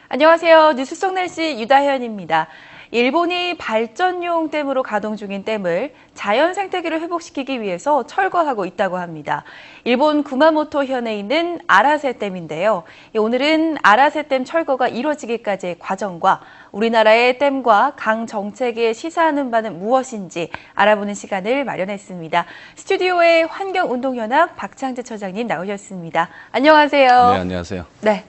안녕하세요. 뉴스 속 날씨 유다현입니다. 일본이 발전용 댐으로 가동 중인 댐을 자연 생태계를 회복시키기 위해서 철거하고 있다고 합니다. 일본 구마모토 현에 있는 아라세 댐인데요. 오늘은 아라세 댐 철거가 이루어지기까지의 과정과 우리나라의 댐과 강 정책에 시사하는 바는 무엇인지 알아보는 시간을 마련했습니다. 스튜디오에 환경운동연합 박창재 처장님 나오셨습니다. 안녕하세요. 네, 안녕하세요. 네.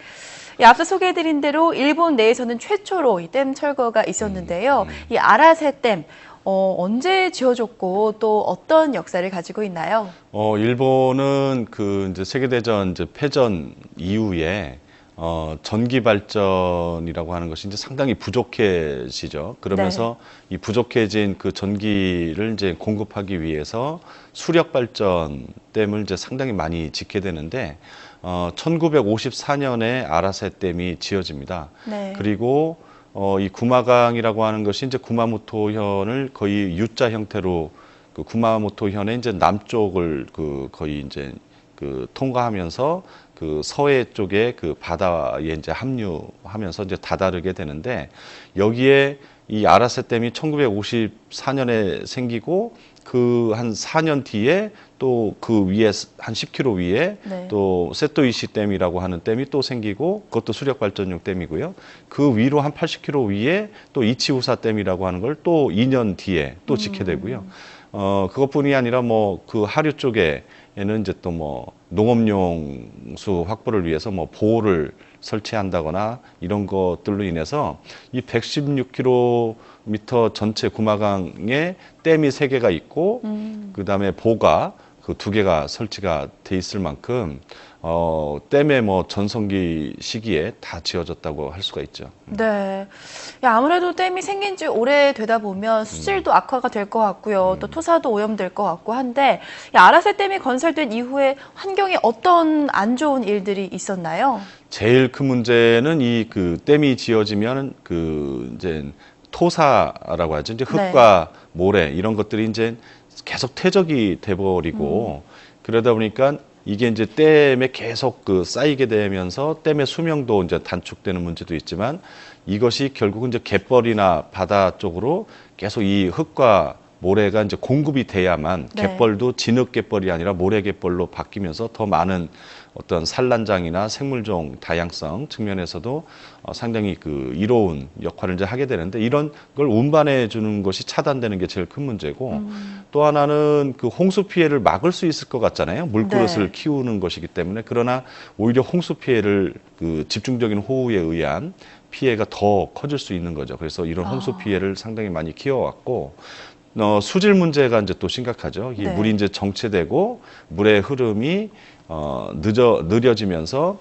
앞서 소개해드린 대로 일본 내에서는 최초로 이 댐 철거가 있었는데요. 이 아라세 댐, 언제 지어졌고 또 어떤 역사를 가지고 있나요? 일본은 이제 세계대전 이제 패전 이후에 전기 발전이라고 하는 것이 이제 상당히 부족해지죠. 그러면서 네. 이 부족해진 그 전기를 이제 공급하기 위해서 수력 발전 댐을 이제 상당히 많이 짓게 되는데 1954년에 아라세 댐이 지어집니다. 네. 그리고 이 구마강이라고 하는 것이 이제 구마모토현을 거의 U자 형태로 그 구마모토현의 이제 남쪽을 거의 이제 통과하면서 그 서해 쪽에 그 바다에 이제 합류하면서 이제 다다르게 되는데 여기에 이 아라세 댐이 1954년에 생기고 그 한 4년 뒤에 또 그 위에 한 10km 위에 네. 또 세토이시 댐이라고 하는 댐이 또 생기고 그것도 수력 발전용 댐이고요. 그 위로 한 80km 위에 또 이치우사 댐이라고 하는 걸 또 2년 뒤에 또 짓게 되고요. 그것뿐이 아니라 뭐 그 하류 쪽에는 이제 또 뭐 농업용 수 확보를 위해서 뭐 보호를 설치한다거나 이런 것들로 인해서 이 116km 전체 구마강에 댐이 3개가 있고 그다음에 보가 그 2개가 설치가 돼 있을 만큼 댐의 뭐 전성기 시기에 다 지어졌다고 할 수가 있죠. 네. 아무래도 댐이 생긴 지 오래되다 보면 수질도 악화가 될 것 같고요. 또 토사도 오염될 것 같고 한데 아라세 댐이 건설된 이후에 환경에 어떤 안 좋은 일들이 있었나요? 제일 큰 문제는 이 댐이 지어지면 이제 토사라고 하죠. 이제 흙과 네. 모래 이런 것들이 이제 계속 퇴적이 돼버리고 그러다 보니까 이게 이제 댐에 계속 쌓이게 되면서 댐의 수명도 이제 단축되는 문제도 있지만 이것이 결국은 이제 갯벌이나 바다 쪽으로 계속 이 흙과 모래가 이제 공급이 돼야만 네. 갯벌도 진흙 갯벌이 아니라 모래 갯벌로 바뀌면서 더 많은 어떤 산란장이나 생물종 다양성 측면에서도 상당히 이로운 역할을 이제 하게 되는데 이런 걸 운반해 주는 것이 차단되는 게 제일 큰 문제고 또 하나는 홍수 피해를 막을 수 있을 것 같잖아요. 물그릇을 네. 키우는 것이기 때문에 그러나 오히려 홍수 피해를 집중적인 호우에 의한 피해가 더 커질 수 있는 거죠. 그래서 이런 홍수 피해를 상당히 많이 키워왔고 수질 문제가 이제 또 심각하죠. 이 네. 물이 이제 정체되고 물의 흐름이 느려지면서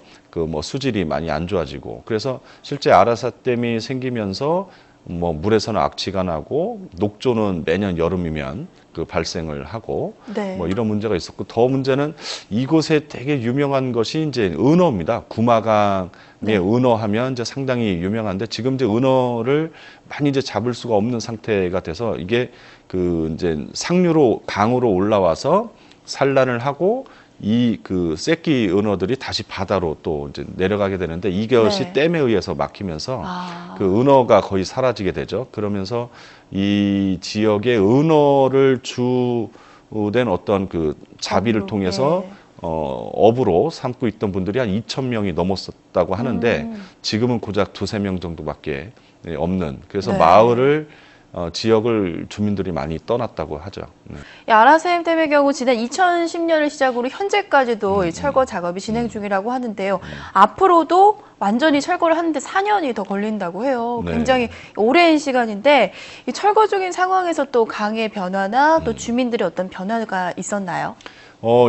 뭐 수질이 많이 안 좋아지고 그래서 실제 아라사 댐이 생기면서 뭐 물에서는 악취가 나고 녹조는 매년 여름이면 발생을 하고 네. 뭐 이런 문제가 있었고 더 문제는 이곳에 되게 유명한 것이 이제 은어입니다. 구마강의 네. 은어하면 이제 상당히 유명한데 지금 이제 은어를 많이 이제 잡을 수가 없는 상태가 돼서 이게 이제 상류로 강으로 올라와서 산란을 하고 이 새끼 은어들이 다시 바다로 또 이제 내려가게 되는데 이것이 네. 댐에 의해서 막히면서 은어가 거의 사라지게 되죠. 그러면서 이 지역의 은어를 주된 어떤 자비를 통해서 네. 업으로 삼고 있던 분들이 한 2,000명이 넘었었다고 하는데 지금은 고작 2~3명 정도밖에 없는 그래서 네. 마을을 지역을 주민들이 많이 떠났다고 하죠. 아라세 댐의 경우 지난 2010년을 시작으로 현재까지도 이 철거 작업이 진행 중이라고 하는데요. 앞으로도 완전히 철거를 하는데 4년이 더 걸린다고 해요. 네. 굉장히 오랜 시간인데 이 철거 중인 상황에서 또 강의 변화나 또 주민들의 어떤 변화가 있었나요?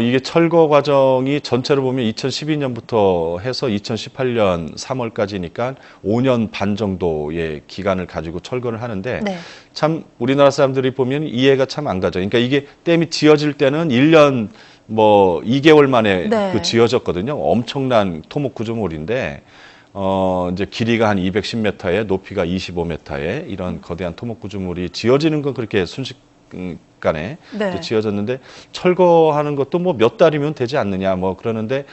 이게 철거 과정이 전체로 보면 2012년부터 해서 2018년 3월까지니까 5년 반 정도의 기간을 가지고 철거를 하는데 네. 참 우리나라 사람들이 보면 이해가 참 안 가죠. 그러니까 이게 댐이 지어질 때는 1년 뭐 2개월 만에 네. 지어졌거든요. 엄청난 토목 구조물인데 이제 길이가 한 210m에 높이가 25m에 이런 거대한 토목 구조물이 지어지는 건 그렇게 간에 네. 이제 지어졌는데 철거하는 것도 뭐 몇 달이면 되지 않느냐 뭐 그러는데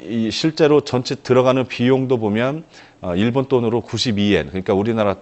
이 실제로 전체 들어가는 비용도 보면 일본 돈으로 92엔 그러니까 우리나라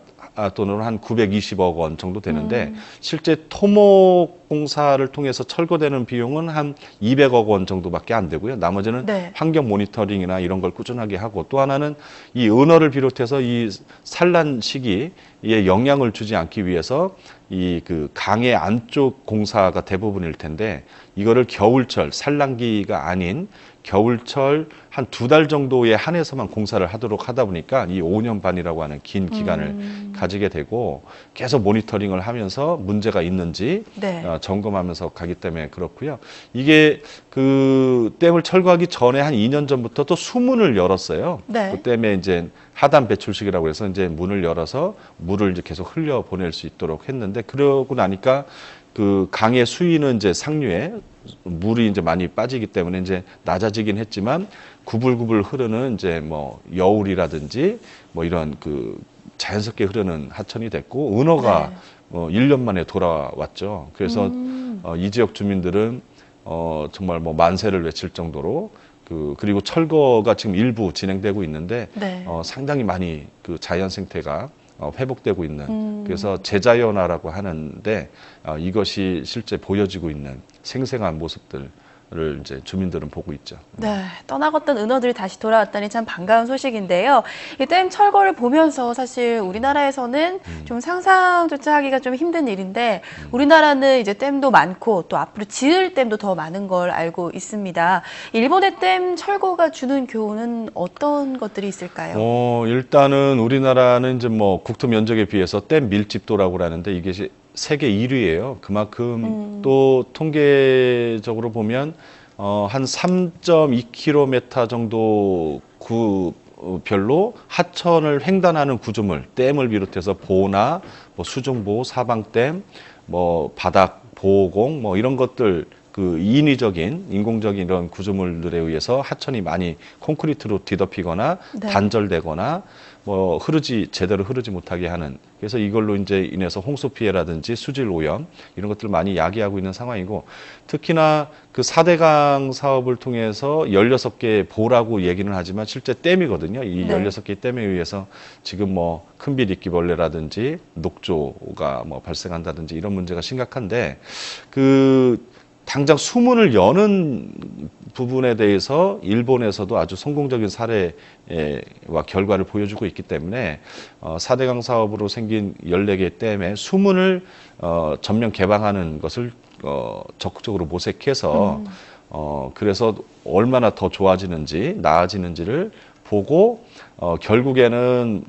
돈으로 한 920억 원 정도 되는데 실제 토목 공사를 통해서 철거되는 비용은 한 200억 원 정도밖에 안 되고요. 나머지는 네. 환경 모니터링이나 이런 걸 꾸준하게 하고 또 하나는 이 은어를 비롯해서 이 산란 시기에 영향을 주지 않기 위해서 이 그 강의 안쪽 공사가 대부분일 텐데 이거를 겨울철 산란기가 아닌 겨울철 한 2달 정도에 한해서만 공사를 하도록 하다 보니까 이 5년 반이라고 하는 긴 기간을 가지게 되고 계속 모니터링을 하면서 문제가 있는지 네. 점검하면서 가기 때문에 그렇고요. 이게 그 댐을 철거하기 전에 한 2년 전부터 또 수문을 열었어요. 네. 그 댐에 이제 하단 배출식이라고 해서 이제 문을 열어서 물을 이제 계속 흘려 보낼 수 있도록 했는데 그러고 나니까 그 강의 수위는 이제 상류에 물이 이제 많이 빠지기 때문에 이제 낮아지긴 했지만 구불구불 흐르는 이제 뭐 여울이라든지 뭐 이런 그 자연스럽게 흐르는 하천이 됐고 은어가 네. 1년 만에 돌아왔죠. 그래서 이 지역 주민들은 정말 뭐 만세를 외칠 정도로 그리고 철거가 지금 일부 진행되고 있는데 네. 상당히 많이 그 자연 생태가 회복되고 있는 그래서 재자연화라고 하는데 이것이 실제 보여지고 있는 생생한 모습들을 이제 주민들은 보고 있죠. 네, 떠나갔던 은어들이 다시 돌아왔다니 참 반가운 소식인데요. 이 댐 철거를 보면서 사실 우리나라에서는 좀 상상조차 하기가 좀 힘든 일인데 우리나라는 이제 댐도 많고 또 앞으로 지을 댐도 더 많은 걸 알고 있습니다. 일본의 댐 철거가 주는 교훈은 어떤 것들이 있을까요? 일단은 우리나라는 이제 뭐 국토 면적에 비해서 댐 밀집도라고 하는데 이게 세계 1위예요. 그만큼 또 통계적으로 보면 한 3.2km 정도 별로 하천을 횡단하는 구조물, 댐을 비롯해서 보나, 뭐 수중보, 사방댐, 뭐 바닥 보호공, 뭐 이런 것들 그 인위적인 인공적인 이런 구조물들에 의해서 하천이 많이 콘크리트로 뒤덮이거나 네. 단절되거나 뭐 제대로 흐르지 못하게 하는 그래서 이걸로 이제 인해서 홍수 피해라든지 수질 오염 이런 것들을 많이 야기하고 있는 상황이고 특히나 그 4대강 사업을 통해서 16개 보라고 얘기는 하지만 실제 댐이거든요. 이 네. 16개 댐에 의해서 지금 뭐 큰빛 이끼벌레라든지 녹조가 뭐 발생한다든지 이런 문제가 심각한데 당장 수문을 여는 부분에 대해서 일본에서도 아주 성공적인 사례와 결과를 보여주고 있기 때문에 4대강 사업으로 생긴 14개 댐에 수문을 전면 개방하는 것을 적극적으로 모색해서 그래서 얼마나 더 좋아지는지 나아지는지를 보고 결국에는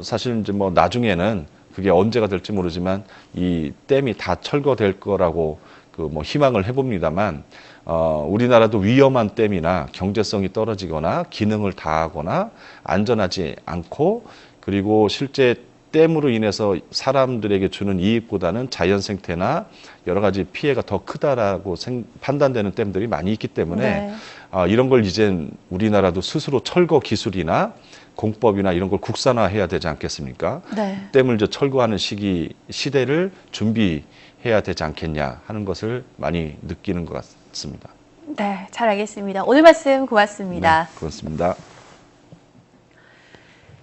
사실 이제 뭐 나중에는 그게 언제가 될지 모르지만 이 댐이 다 철거될 거라고 뭐 희망을 해봅니다만 우리나라도 위험한 댐이나 경제성이 떨어지거나 기능을 다하거나 안전하지 않고 그리고 실제 댐으로 인해서 사람들에게 주는 이익보다는 자연 생태나 여러 가지 피해가 더 크다라고 판단되는 댐들이 많이 있기 때문에 네. 이런 걸 이젠 우리나라도 스스로 철거 기술이나 공법이나 이런 걸 국산화해야 되지 않겠습니까? 네. 댐을 이제 철거하는 시대를 준비해야 되지 않겠냐 하는 것을 많이 느끼는 것 같습니다. 네, 잘 알겠습니다. 오늘 말씀 고맙습니다. 네, 그렇습니다.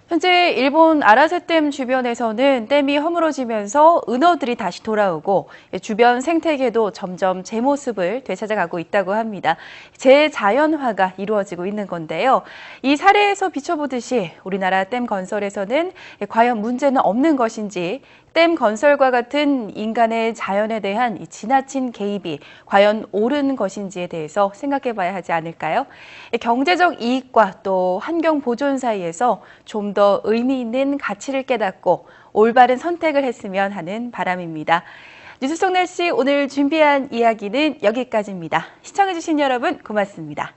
현재 일본 아라세댐 주변에서는 댐이 허물어지면서 은어들이 다시 돌아오고 주변 생태계도 점점 제 모습을 되찾아가고 있다고 합니다. 재자연화가 이루어지고 있는 건데요. 이 사례에서 비춰보듯이 우리나라 댐 건설에서는 과연 문제는 없는 것인지 댐 건설과 같은 인간의 자연에 대한 이 지나친 개입이 과연 옳은 것인지에 대해서 생각해 봐야 하지 않을까요? 경제적 이익과 또 환경 보존 사이에서 좀 더 의미 있는 가치를 깨닫고 올바른 선택을 했으면 하는 바람입니다. 뉴스 속 날씨 오늘 준비한 이야기는 여기까지입니다. 시청해주신 여러분 고맙습니다.